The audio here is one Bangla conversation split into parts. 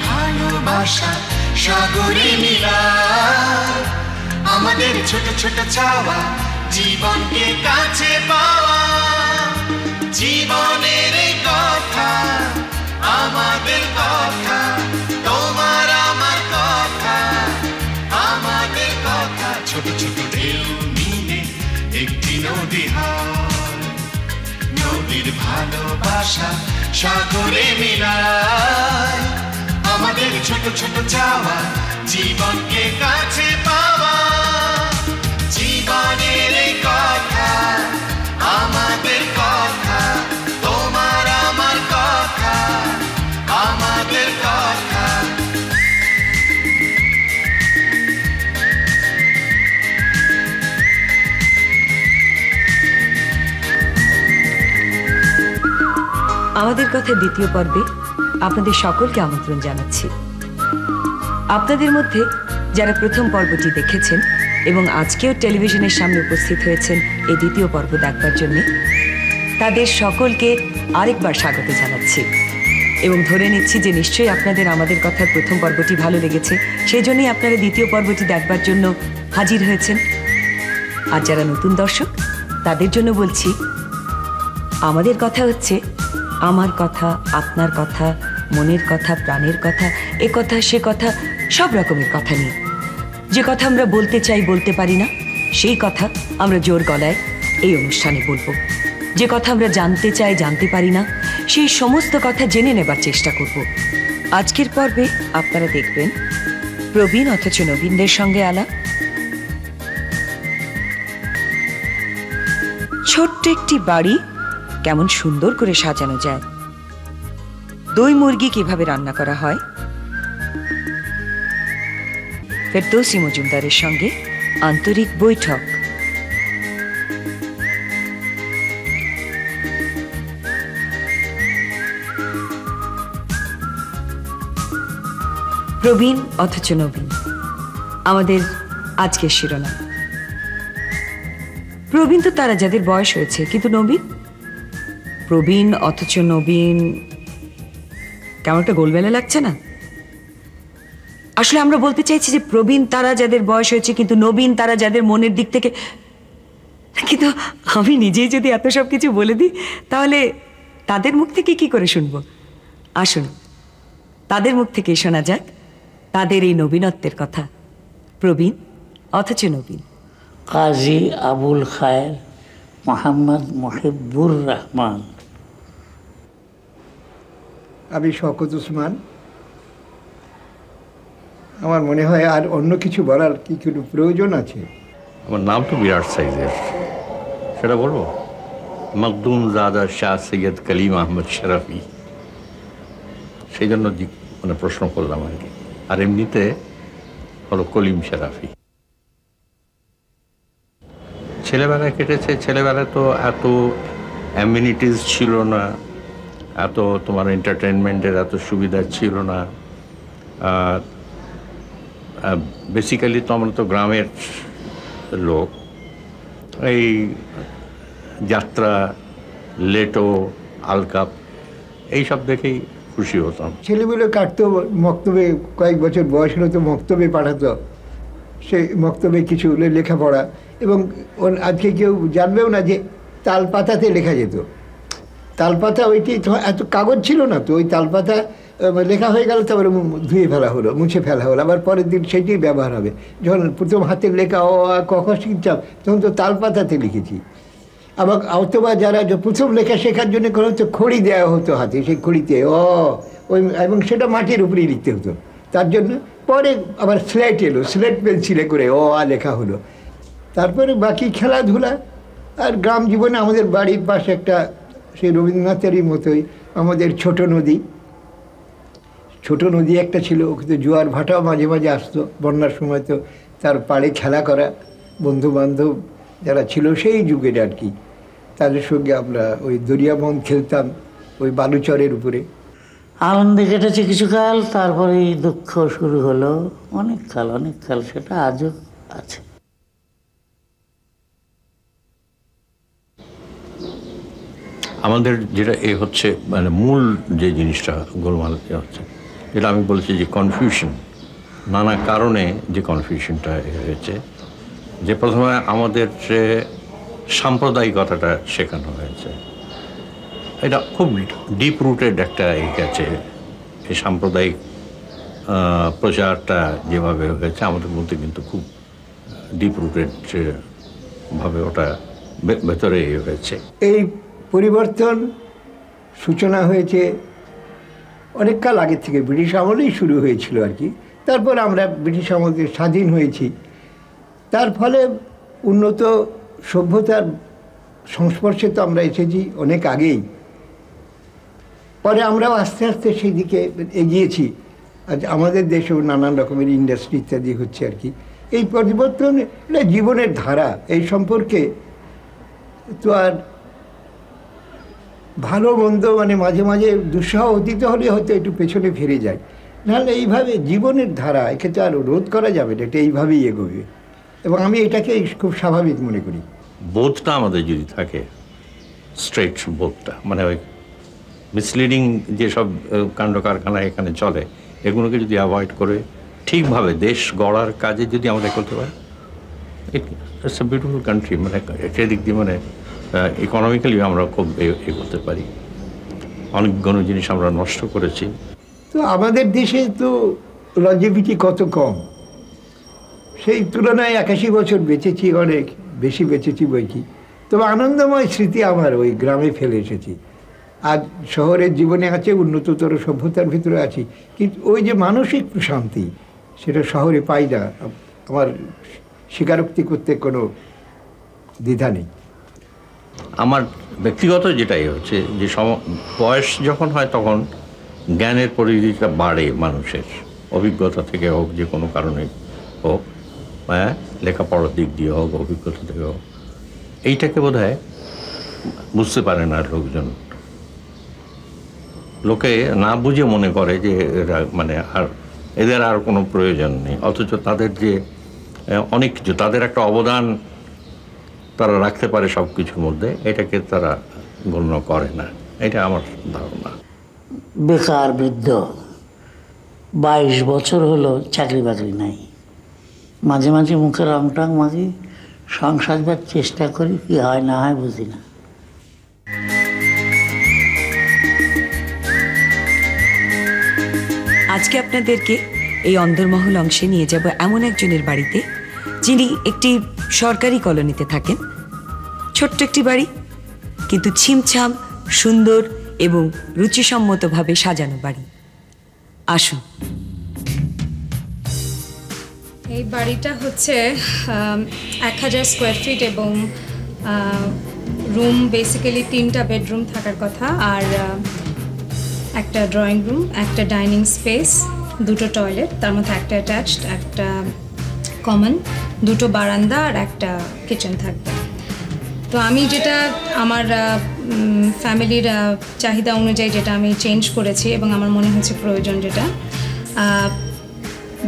ভালোবাসা সাগরে মিলায় আমাদের ছোট ছোট চাওয়া জীবনকে কাছে পাওয়া জীবনের কথা আমাদের কথা তোমার আমার কথা আমাদের কথা ছোট ছোট ঢেউ মিলে একটি নদী হয় নদীর ভালোবাসা সাগরে মিলায় আমাদের ছোট ছোট চাওয়া জীবনকে কাছে পাওয়া জীবনের কথা আমাদের কথা তোমার আমার কথা আমাদের কথা আমাদের কথা দ্বিতীয় পর্বে আপনাদের সকলকে আমন্ত্রণ জানাচ্ছি। আপনাদের মধ্যে যারা প্রথম পর্বটি দেখেছেন এবং আজকেও টেলিভিশনের সামনে উপস্থিত হয়েছেন এই দ্বিতীয় পর্ব দেখবার জন্য তাদের সকলকে আরেকবার স্বাগত জানাচ্ছি এবং ধরে নিচ্ছি যে নিশ্চয়ই আপনাদের আমাদের কথার প্রথম পর্বটি ভালো লেগেছে, সেই জন্যই আপনারা দ্বিতীয় পর্বটি দেখবার জন্য হাজির হয়েছেন। আর যারা নতুন দর্শক তাদের জন্য বলছি, আমাদের কথা হচ্ছে আমার কথা, আপনার কথা, মনের কথা, প্রাণের কথা, এ কথা সে কথা, সব রকমের কথা নিয়ে। যে কথা আমরা বলতে চাই বলতে পারি না, সেই কথা আমরা জোর গলায় এই অনুষ্ঠানে বলবো। যে কথা আমরা জানতে চাই জানতে পারি না, সেই সমস্ত কথা জেনে নেবার চেষ্টা করব। আজকের পর্বে আপনারা দেখবেন প্রবীণ অথচ নবীনদের সঙ্গে আলাপ, ছোট্ট একটি বাড়ি কেমন সুন্দর করে সাজানো যায়, দই মুরগি কিভাবে রান্না করা হয়, ফেরদৌসী মজুমদারের সঙ্গে আন্তরিক বৈঠক, প্রবীণ অথচ নবীন আমাদের আজকের শিরোনাম। প্রবীণ তো তারা যাদের বয়স হয়েছে, কিন্তু নবীন, প্রবীণ অথচ নবীন কেমন একটা গোলমেলে লাগছে না? আসলে আমরা বলতে চাইছি যে প্রবীণ তারা যাদের বয়স হয়েছে, কিন্তু নবীন তারা যাদের মনের দিক থেকে। কিন্তু আমি নিজেই যদি এত সব কিছু বলে দিই তাহলে তাদের মুখ থেকে কি করে শুনবো? আসুন তাদের মুখ থেকেই শোনা যাক তাদের এই নবীনত্বের কথা। প্রবীণ অথচ নবীন। কাজী আবুল খায়ের মোহাম্মদ মহিবুর রহমান। আমি শওকত উসমান। আমার মনে হয় আর অন্য কিছু বলার কি কোনো প্রয়োজন আছে? আমার নাম তো বিরাট সাইজের, সেটা বলবো? মখদুম জাদা শাহ সৈয়দ কলিম আহমদ শরফি, সেই জন্য মানে প্রশ্ন করলাম আর কি। আর এমনিতে হলো কলিম শরফি। ছেলেবেলা কেটেছে, ছেলেবেলায় তো এত অ্যামিনিটিস ছিল না, এত তোমার এন্টারটেনমেন্টের এত সুবিধা ছিল না। বেসিক্যালি তো আমরা তো গ্রামের লোক, এই যাত্রা, লেটো, আলকাপ এইসব দেখেই খুশি হতাম। ছেলেগুলো কাটতো মক্তবে, কয়েক বছর বয়স হলো তো মক্তবে পাঠাতো, সেই মক্তবে কিছু লেখাপড়া। এবং আজকে কেউ জানবেও না যে তালপাতাতে লেখা যেত। তালপাতা ওইটি এত কাগজ ছিল না, তো ওই তালপাতা লেখা হয়ে গেল, তারপরে ধুয়ে ফেলা হলো, মুছে ফেলা হলো, আবার পরের দিন সেটাই ব্যবহার হবে। যখন প্রথম হাতের লেখা ক খ শিখতাম তখন তো তালপাতাতে লিখেছি। আবার অথবা যারা প্রথম লেখা শেখার জন্য কোনো হতো খড়ি দেওয়া হতো হাতে, সেই খড়িতে ওই, এবং সেটা মাটির উপরেই লিখতে হতো। তার জন্য পরে আবার স্লেট এলো, স্লেট পেন্সিলে করে লেখা হলো। তারপরে বাকি খেলাধুলা আর গ্রাম জীবনে আমাদের বাড়ির পাশে একটা, সেই রবীন্দ্রনাথেরই মতোই আমাদের ছোট নদী একটা ছিল। ওকে তো জোয়ার ভাটাও মাঝে মাঝে আসতো বন্যার সময়, তো তার পাড়ে খেলা করা, বন্ধু বান্ধব যারা ছিল সেই যুগের আর কি, তাদের সঙ্গে আমরা ওই দরিয়াবন খেলতাম ওই বালুচরের উপরে। আনন্দে কেটেছে কিছুকাল, তারপরে দুঃখ শুরু হলো। অনেক কাল সেটা আজও আছে। আমাদের যেটা হচ্ছে মানে মূল যে জিনিসটা গোলমাল হচ্ছে, যেটা আমি বলেছি যে কনফিউশন, নানা কারণে যে কনফিউশনটা হয়েছে, যে প্রথমে আমাদের যে সাম্প্রদায়িকতাটা শেখানো হয়েছে, এটা খুব ডিপ রুটেড একটা আছে। এই সাম্প্রদায়িক প্রচারটা যেভাবে হয়েছে আমাদের মধ্যে কিন্তু খুব ডিপ রুটেড ভাবে ওটা ভেতরে হয়েছে। এই পরিবর্তন সূচনা হয়েছে অনেক কাল আগের থেকে, ব্রিটিশ আমলেই শুরু হয়েছিল আর কি। তারপর আমরা ব্রিটিশ আমলে স্বাধীন হয়েছি, তার ফলে উন্নত সভ্যতার সংস্পর্শে তো আমরা এসেছি অনেক আগেই। পরে আমরাও আস্তে আস্তে সেই দিকে এগিয়েছি। আজ আমাদের দেশেও নানান রকমের ইন্ডাস্ট্রি ইত্যাদি হচ্ছে আর কি। এই পরিবর্তন এটা জীবনের ধারা, এই সম্পর্কে তো আর ভালো মন্দ মানে মাঝে মাঝে দুঃসহ অতীত হলে হয়তো একটু পেছনে ফিরে যায়, নাহলে এইভাবে জীবনের ধারা একে তো আর রোধ করা যাবে না, এটা এইভাবেই এগোবে। এবং আমি এটাকে খুব স্বাভাবিক মনে করি। বোধটা আমাদের যদি থাকে, স্ট্রেট বোধটা, মানে ওই মিসলিডিং যেসব কাণ্ড কারখানা এখানে চলে, এগুলোকে যদি অ্যাভয়েড করে ঠিকভাবে দেশ গড়ার কাজে যদি আমরা করতে পারি, ইটস এ বিউটিফুল কান্ট্রি। মানে সেদিক দিয়ে মানে ইকোনমিক্যালি আমরা খুব করতে পারি। অনেকগুলো জিনিস আমরা নষ্ট করেছি। তো আমাদের দেশে তো লঞ্জিভিটি কত কম, সেই তুলনায় 81 বছর বেঁচেছি, অনেক বেশি বেঁচেছি বই কি। তবে আনন্দময় স্মৃতি আমার ওই গ্রামে ফেলে এসেছি। আজ শহরের জীবনে আছে, উন্নততর সভ্যতার ভিতরে আছি, কিন্তু ওই যে মানসিক প্রশান্তি সেটা শহরে পাই না। আমার স্বীকারোক্তি করতে কোনো দ্বিধা নেই। আমার ব্যক্তিগত যেটাই হচ্ছে যে বয়স যখন হয় তখন জ্ঞানের পরিধিটা বাড়ে, মানুষের অভিজ্ঞতা থেকে হোক, যে কোনো কারণে হোক, হ্যাঁ, লেখাপড়ার দিক দিয়ে হোক, অভিজ্ঞতা থেকে হোক, এইটাকে বোধ হয় বুঝতে পারে না লোকজন। লোকে না বুঝে মনে করে যে এরা মানে আর এদের আর কোনো প্রয়োজন নেই, অথচ তাদের যে অনেক কিছু, তাদের একটা অবদান তারা রাখতে পারে সব কিছুর মধ্যে, এটাকে তারা গণ্য করে না। এটা আমার ধারণা। বেকার বৃদ্ধ, 22 বছর হলো চাকরি বাকরি নাই। মাঝে মাঝে মুখে রং টং মাঝি, সংসার সাজবার চেষ্টা করি, কি হয় না হয় বুঝি না। আজকে আপনাদেরকে এই অন্দরমহল অংশে নিয়ে যাব এমন একজনের বাড়িতে, যিনি একটি সরকারি কলোনিতে থাকেন। ছোট্ট একটি বাড়ি, কিন্তু ছিমছাম সুন্দর এবং রুচিসম্মতভাবে সাজানো বাড়ি। আসুন। এই বাড়িটা হচ্ছে 1000 স্কোয়ার ফিট এবং রুম বেসিক্যালি 3টা বেডরুম থাকার কথা, আর একটা ড্রয়িং রুম, একটা ডাইনিং স্পেস, 2টো টয়লেট, তার মধ্যে একটা অ্যাটাচড, একটা কমন, 2টো বারান্দা আর একটা কিচেন থাকবে। তো আমি যেটা আমার ফ্যামিলির চাহিদা অনুযায়ী যেটা আমি চেঞ্জ করেছি এবং আমার মনে হচ্ছে প্রয়োজন, যেটা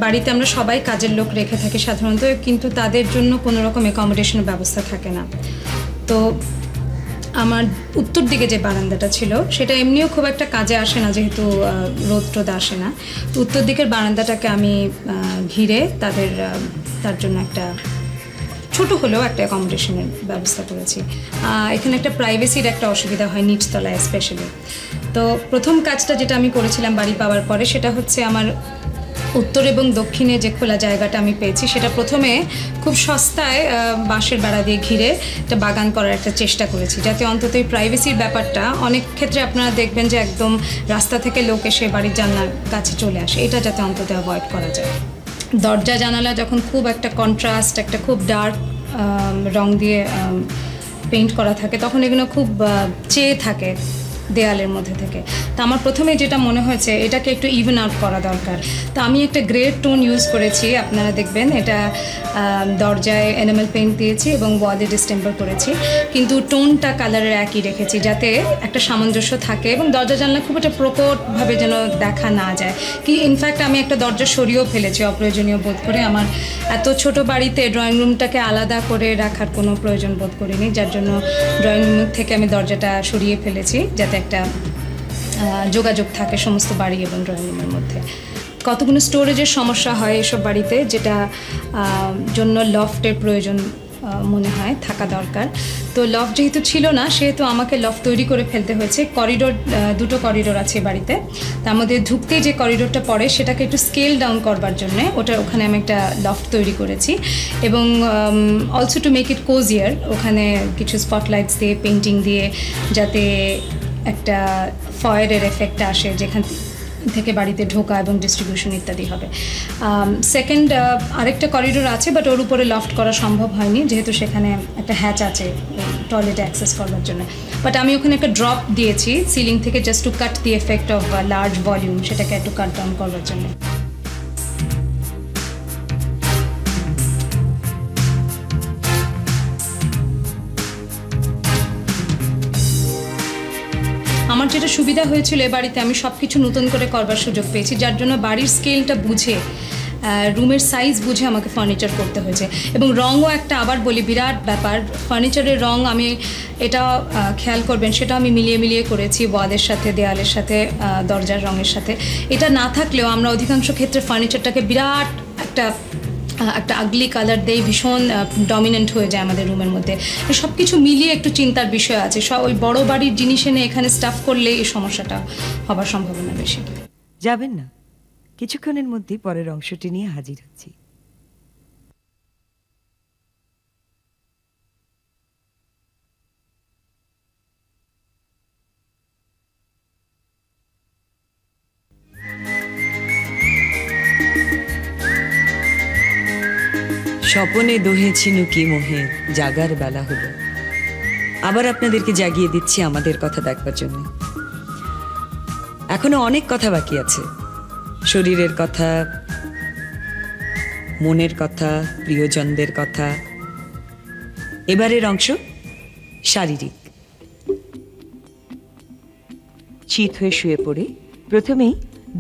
বাড়িতে আমরা সবাই কাজের লোক রেখে থাকি সাধারণত, কিন্তু তাদের জন্য কোনো রকম অ্যাকোমোডেশনের ব্যবস্থা থাকে না। তো আমার উত্তর দিকে যে বারান্দাটা ছিল সেটা এমনিও খুব একটা কাজে আসে না, যেহেতু রোদ টোদ আসে না। তো উত্তর দিকের বারান্দাটাকে আমি ঘিরে তার জন্য একটা ছোট হলেও একটা অ্যাকোমোডেশনের ব্যবস্থা করেছি। এখানে একটা প্রাইভেসির একটা অসুবিধা হয় নিচতলায় স্পেশালি। তো প্রথম কাজটা যেটা আমি করেছিলাম বাড়ি পাওয়ার পরে, সেটা হচ্ছে আমার উত্তর এবং দক্ষিণে যে খোলা জায়গাটা আমি পেয়েছি, সেটা প্রথমে খুব সস্তায় বাঁশের বেড়া দিয়ে ঘিরে একটা বাগান করার একটা চেষ্টা করেছি, যাতে অন্তত এই প্রাইভেসির ব্যাপারটা, অনেক ক্ষেত্রে আপনারা দেখবেন যে একদম রাস্তা থেকে লোক এসে বাড়ির জানলার কাছে চলে আসে, এটা যাতে অন্তত অ্যাভয়েড করা যায়। দরজা জানালা যখন খুব একটা কন্ট্রাস্ট, একটা খুব ডার্ক রং দিয়ে পেইন্ট করা থাকে, তখন এগুলো খুব চেয়ে থাকে দেয়ালের মধ্যে থেকে। তো আমার প্রথমে যেটা মনে হয়েছে, এটাকে একটু ইভেন আউট করা দরকার। তো আমি একটা গ্রে টোন ইউজ করেছি, আপনারা দেখবেন এটা দরজায় এনামেল পেইন্ট দিয়েছি এবং ওয়ালে ডিস্টেম্পার করেছি, কিন্তু টোনটা কালারের একই রেখেছি, যাতে একটা সামঞ্জস্য থাকে এবং দরজা জানলা খুব একটা প্রকটভাবে যেন দেখা না যায়। কি ইনফ্যাক্ট আমি একটা দরজা সরিয়েও ফেলেছি অপ্রয়োজনীয় বোধ করে। আমার এত ছোট বাড়িতে ড্রয়িং রুমটাকে আলাদা করে রাখার কোনো প্রয়োজন বোধ করিনি, যার জন্য ড্রয়িং রুম থেকে আমি দরজাটা সরিয়ে ফেলেছি, যাতে একটা যোগাযোগ থাকে সমস্ত বাড়ি এবং ড্রয়িং রুমের মধ্যে। কতগুলো স্টোরেজের সমস্যা হয় এসব বাড়িতে, যেটা জন্য লফটের প্রয়োজন মনে হয় থাকা দরকার। তো লফট যেহেতু ছিল না, সেহেতু আমাকে লফট তৈরি করে ফেলতে হয়েছে। করিডোর, দুটো করিডোর আছে বাড়িতে, তার মধ্যে ঢুকতেই যে করিডোরটা পড়ে সেটাকে একটু স্কেল ডাউন করবার জন্যে ওখানে আমি একটা লফট তৈরি করেছি, এবং অলসো টু মেক ইট কোজিয়ার, ওখানে কিছু স্পটলাইটস দিয়ে পেন্টিং দিয়ে যাতে একটা ফয়ারের এফেক্ট আসে যেখান থেকে বাড়িতে ঢোকা এবং ডিস্ট্রিবিউশন ইত্যাদি হবে। সেকেন্ড আরেকটা করিডোর আছে, বাট ওর উপরে লফট করা সম্ভব হয়নি যেহেতু সেখানে একটা হ্যাচ আছে টয়লেটে অ্যাক্সেস করার জন্য। বাট আমি ওখানে একটা ড্রপ দিয়েছি সিলিং থেকে, just two cut the effect of large volume, সেটাকে একটু কাট ডাউন করবার জন্য। আমার যেটা সুবিধা হয়েছিল এ বাড়িতে, আমি সব কিছু নতুন করে করবার সুযোগ পেয়েছি, যার জন্য বাড়ির স্কেলটা বুঝে, রুমের সাইজ বুঝে আমাকে ফার্নিচার করতে হয়েছে। এবং রঙও একটা, আবার বলি, বিরাট ব্যাপার। ফার্নিচারের রঙ আমি এটা খেয়াল করবেন, সেটা আমি মিলিয়ে মিলিয়ে করেছি ওয়ালের সাথে, দেয়ালের সাথে, দরজার রঙের সাথে। এটা না থাকলেও আমরা অধিকাংশ ক্ষেত্রে ফার্নিচারটাকে বিরাট একটা আগলি কালার দিয়ে ভীষণ ডমিনেন্ট হয়ে যায় আমাদের রুমের মধ্যে। সব কিছু মিলিয়ে একটু চিন্তার বিষয় আছে। ওই বড় বাড়ির জিনিস এনে এখানে স্টাফ করলে এই সমস্যাটা হবার সম্ভাবনা বেশি। যাবেন না, কিছুক্ষণের মধ্যেই পরের অংশটি নিয়ে হাজির হচ্ছি। স্বপনে দোহেছি নুকি মোহে, জাগার বেলা হলো। আবার আপনাদেরকে জাগিয়ে দিচ্ছি আমাদের কথা দেখবার জন্য। এখনো অনেক কথা বাকি আছে, শরীরের কথা, মনের কথা, প্রিয়জনদের কথা। এবারের অংশ শারীরিক। চিত হয়ে শুয়ে পড়ে প্রথমেই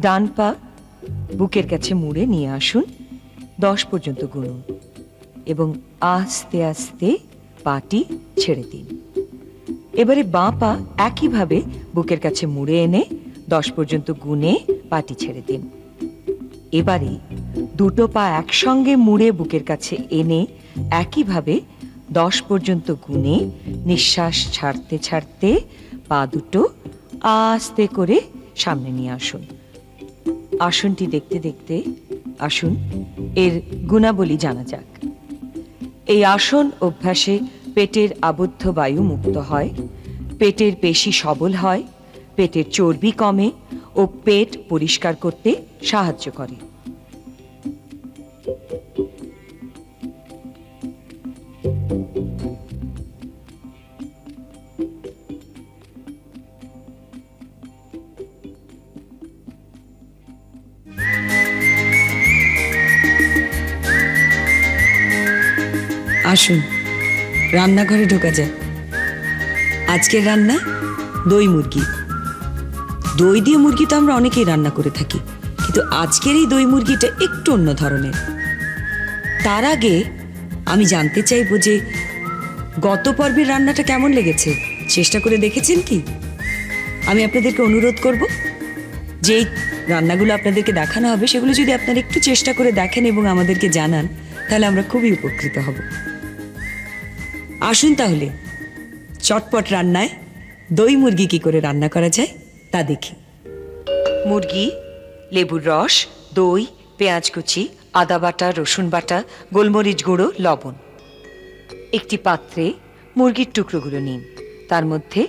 ডান পা বুকের কাছে মুড়ে নিয়ে আসুন, 10 পর্যন্ত গুনুন এবং আস্তে আস্তে পাটি ছেড়ে দিন। এবারে বাঁ পা একইভাবে বুকের কাছে মুড়ে এনে 10 পর্যন্ত গুনে পাটি ছেড়ে দিন। এবারে দুটো পা একসঙ্গে মুড়ে বুকের কাছে এনে একইভাবে 10 পর্যন্ত গুনে নিঃশ্বাস ছাড়তে ছাড়তে পা দুটো আস্তে করে সামনে নিয়ে আসুন। আসনটি দেখতে দেখতে আসুন এর গুণাবলী জানা যাক। এই আসন অভ্যাসে পেটের আবদ্ধ বায়ু মুক্ত হয়, পেটের পেশি সবল হয়, পেটের চর্বি কমে ও পেট পরিষ্কার করতে সাহায্য করে। আসুন রান্নাঘরে ঢোকা যায়। আজকের রান্না দই মুরগি। দই দিয়ে মুরগি তো আমরা অনেকেই রান্না করে থাকি, কিন্তু আজকের এই দই মুরগিটা একটু অন্য ধরনের। তার আগে আমি জানতে চাইবো যে গত পর্বের রান্নাটা কেমন লেগেছে, চেষ্টা করে দেখেছেন কি? আমি আপনাদেরকে অনুরোধ করব যে এই রান্নাগুলো আপনাদেরকে দেখানো হবে সেগুলো যদি আপনারা একটু চেষ্টা করে দেখেন এবং আমাদেরকে জানান, তাহলে আমরা খুবই উপকৃত হব। আসুন তাহলে চটপট রান্নায় দই মুরগি কি করে রান্না করা যায় তা দেখি। মুরগি, লেবুর রস, দই, পেঁয়াজ কুচি, আদা বাটা, রসুন বাটা, গোলমরিচ গুঁড়ো, লবণ। একটি পাত্রে মুরগির টুকরোগুলো নিন, তার মধ্যে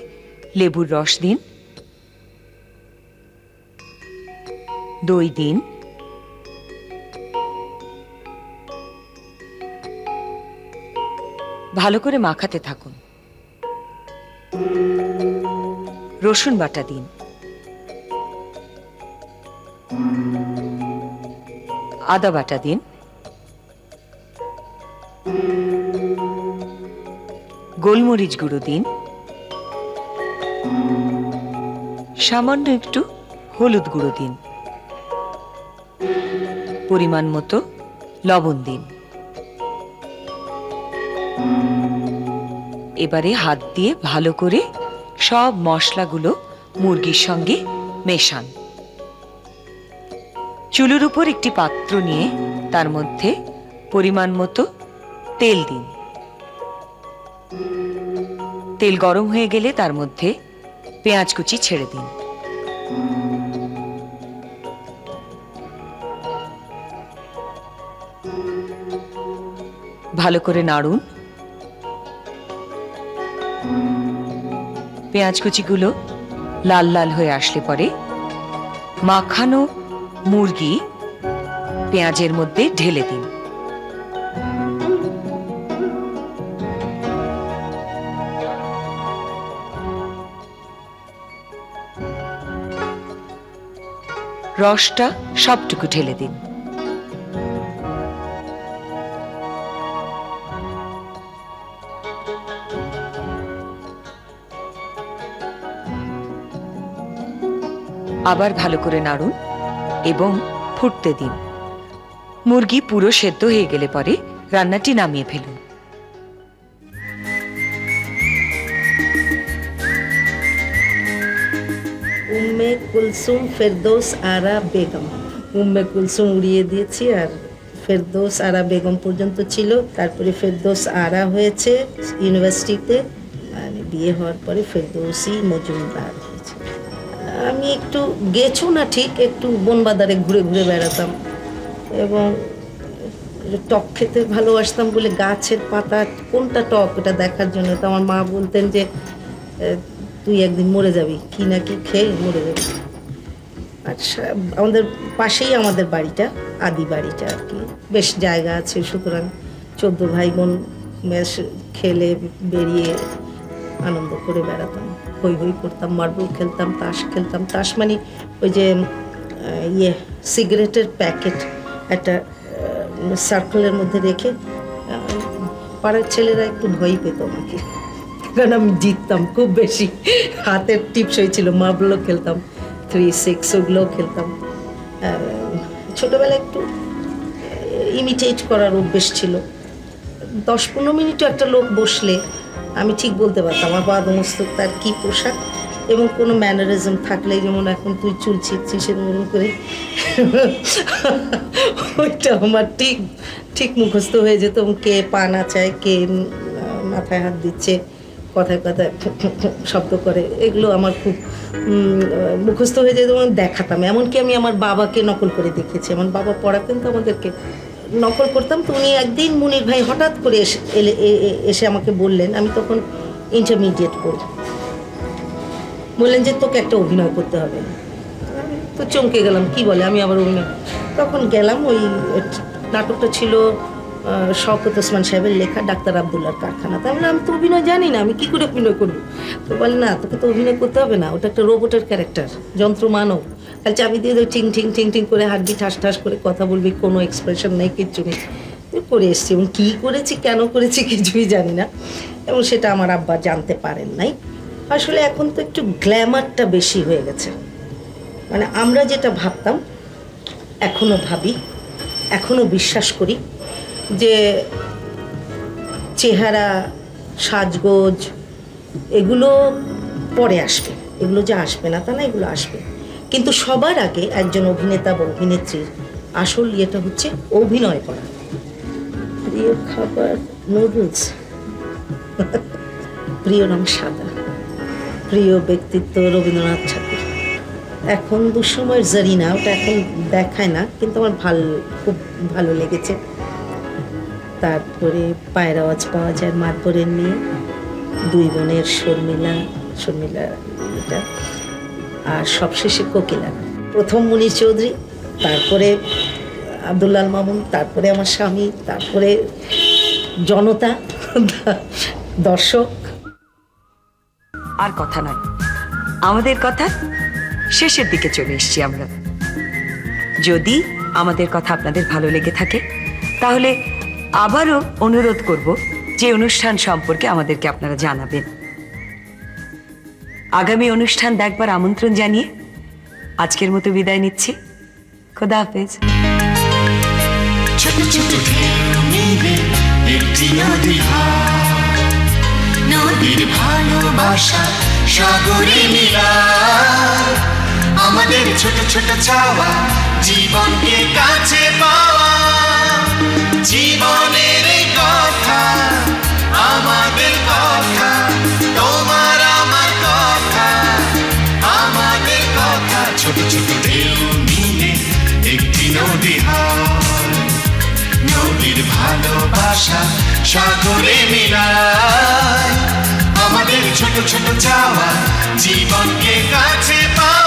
লেবুর রস দিন, দই দিন, ভালো করে মাখাতে থাকুন। রসুন বাটা দিন, আদা বাটা দিন, গোলমরিচ গুঁড়ো দিন, সামান্য একটু হলুদ গুঁড়ো দিন, পরিমাণ মতো লবণ দিন। এবারে হাত দিয়ে ভালো করে সব মশলাগুলো মুরগির সঙ্গে মেশান। চুলোর উপর একটি পাত্র নিয়ে তার মধ্যে পরিমাণ মতো তেল দিন। তেল গরম হয়ে গেলে তার মধ্যে পেঁয়াজ কুচি ছেড়ে দিন। ভালো করে নাড়ুন। পেঁয়াজ কুচিগুলো লাল লাল হয়ে আসলে পরে মাখানো মুরগি পেঁয়াজের মধ্যে ঢেলে দিন। রসটা সবটুকু ঢেলে দিন। আবার ভালো করে নাড়ুন এবং ফুটতে দিন। মুরগি পুরো সেদ্ধ হয়ে গেলে পরে রান্নাটি নামিয়ে ফেলুন। উম্মে কুলসুম ফেরদৌস আরা বেগম। উম্মে কুলসুম উড়িয়ে দিয়েছি, আর ফেরদৌস আরা বেগম পর্যন্ত ছিল। তারপরে ফেরদৌস আরা হয়েছে ইউনিভার্সিটিতে, মানে বিয়ে হওয়ার পরে ফেরদৌসি মজুমদার হয়েছে। আমি একটু গেছো না ঠিক, একটু বনবাজারে ঘুরে ঘুরে বেড়াতাম এবং টক খেতে ভালোবাসতাম বলে গাছের পাতা কোনটা টক ওটা দেখার জন্য তো আমার মা বলতেন যে তুই একদিন মরে যাবি, কি না কি খেয়ে মরে যাবি। আচ্ছা, আমাদের পাশেই আমাদের বাড়িটা, আদি বাড়িটা আর কি, বেশ জায়গা আছে, সুতরাং 14 ভাই বোন বেশ খেলে বেরিয়ে আনন্দ করে বেড়াতাম, হই হই করতাম, মার্বেল খেলতাম, তাস খেলতাম। তাস মানে ওই যে সিগারেটের প্যাকেট একটা সার্কেলের মধ্যে রেখে পাড়ার ছেলেরা একটু ভয় পেত আমাকে, কারণ আমি জিততাম খুব বেশি, হাতের টিপস হয়েছিল। মার্বেলও খেলতাম, 3-6 ওগুলোও খেলতাম। ছোটোবেলায় একটু ইমিটেট করার অভ্যেস ছিল। 10-15 মিনিটও একটা লোক বসলে আমি ঠিক বলতে পারতাম আমার পাদমস্তক তার কী পোশাক এবং কোনো ম্যানারিজম থাকলে, যেমন এখন তুই চুল ছিঁড়ছিস এরকম করে, ওইটা আমার ঠিক ঠিক মুখস্থ হয়ে যেত। কে পা নাচায়, কে মাথায় হাত দিচ্ছে, কথায় কথায় শব্দ করে, এগুলো আমার খুব মুখস্থ হয়ে যেত এবং দেখাতাম। এমনকি আমি আমার বাবাকে নকল করে দেখেছি। আমার বাবা পড়াতেন তো আমাদেরকে, নকল করতাম। তো উনি একদিন মুনির ভাই হঠাৎ করে এসে আমাকে বললেন, আমি তখন ইন্টারমিডিয়েট পড়ি, বললেন যে তোকে একটা অভিনয় করতে হবে। তো চমকে গেলাম, কি বলে, আমি আবার অভিনয়। তখন গেলাম, ওই নাটকটা ছিল শওকত ওসমান সাহেবের লেখা ডাক্তার আবদুল্লাহর কারখানা। তাহলে আমি তো অভিনয় জানি না, আমি কী করে অভিনয় করবো? তো বলে না, তোকে তো অভিনয় করতে হবে না, ওটা একটা রোবটের ক্যারেক্টার, যন্ত্র মানব, খালি চাবি দিয়ে টিং টিং টিং টিং করে হাড্ডি ঠাস ঠাস করে কথা বলবি, কোনো এক্সপ্রেশন নেই, কিচ্ছু নেই। করে এসছি এবং কী করেছি, কেন করেছি কিছুই জানি না, এবং সেটা আমার আব্বা জানতে পারেন নাই। আসলে এখন তো একটু গ্ল্যামারটা বেশি হয়ে গেছে, মানে আমরা যেটা ভাবতাম এখনও ভাবি, এখনও বিশ্বাস করি যে চেহারা, সাজগোজ এগুলো পরে আসবে, এগুলো যে আসবে না তা না, এগুলো আসবে। কিন্তু সবার আগে একজন অভিনেতা বা অভিনেত্রীর আসল ইয়েটা হচ্ছে অভিনয় করা। প্রিয় খাবার নুডলস, প্রিয় রং সাদা, প্রিয় ব্যক্তিত্ব রবীন্দ্রনাথ ঠাকুর। এখন দুঃসময়ের জারিনা, ওটা এখন দেখায় না, কিন্তু আমার খুব ভালো লেগেছে। তারপরে পায়ের আওয়াজ পাওয়া যায় মাতবরের মেয়ে, 2 বোনের শর্মিলা এটা, আর সবশেষে কোকিলা। প্রথম মুনির চৌধুরী, তারপরে আব্দুল্লাল মামুন, তারপরে আমার স্বামী, তারপরে জনতা, দর্শক। আর কথা নয়, আমাদের কথা শেষের দিকে চলে এসেছি আমরা। যদি আমাদের কথা আপনাদের ভালো লেগে থাকে তাহলে আবারও অনুরোধ করব যে অনুষ্ঠান সম্পর্কে আমাদেরকে আপনারা জানাবেন। আগামী অনুষ্ঠান দেখবার আমন্ত্রণ জানিয়ে আজকের মতো বিদায় নিচ্ছি। খোদা হাফেজ। ছোট ছোট ঢেউ নেবে একটি নদী হয়, নদীর ভালোবাসা সাগরে মিলায়, আমাদের ছোট ছোট চাওয়া জীবনকে কাছে পাওয়া জীবনের এই কথা আমাদের কথা তোমার আমার কথা আমাদের কথা ছোট ছোট ঢেউ মিলে একটি নদী হয় নদীর ভালোবাসা সাগরে মিলায় আমাদের ছোট ছোট চাওয়া জীবনকে কাছে পাওয়া